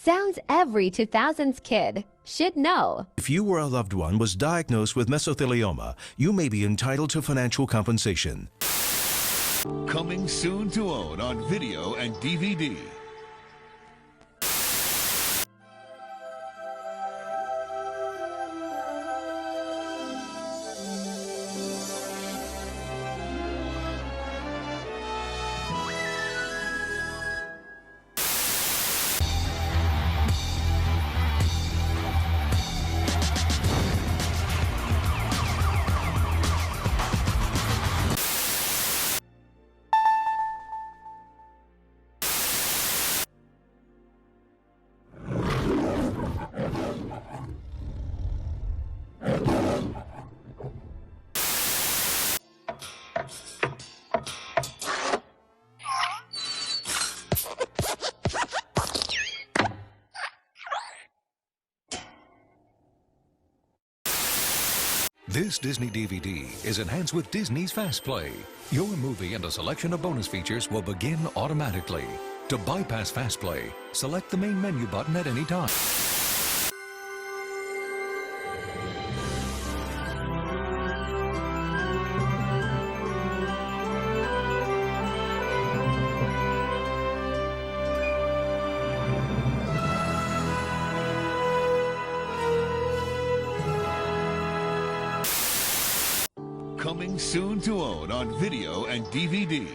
Sounds every 2000s kid should know. If you or a loved one was diagnosed with mesothelioma, you may be entitled to financial compensation. Coming soon to own on video and DVD. This Disney DVD is enhanced with Disney's Fast Play. Your movie and a selection of bonus features will begin automatically. To bypass Fast Play, select the main menu button at any time. Coming soon to own on video and DVD.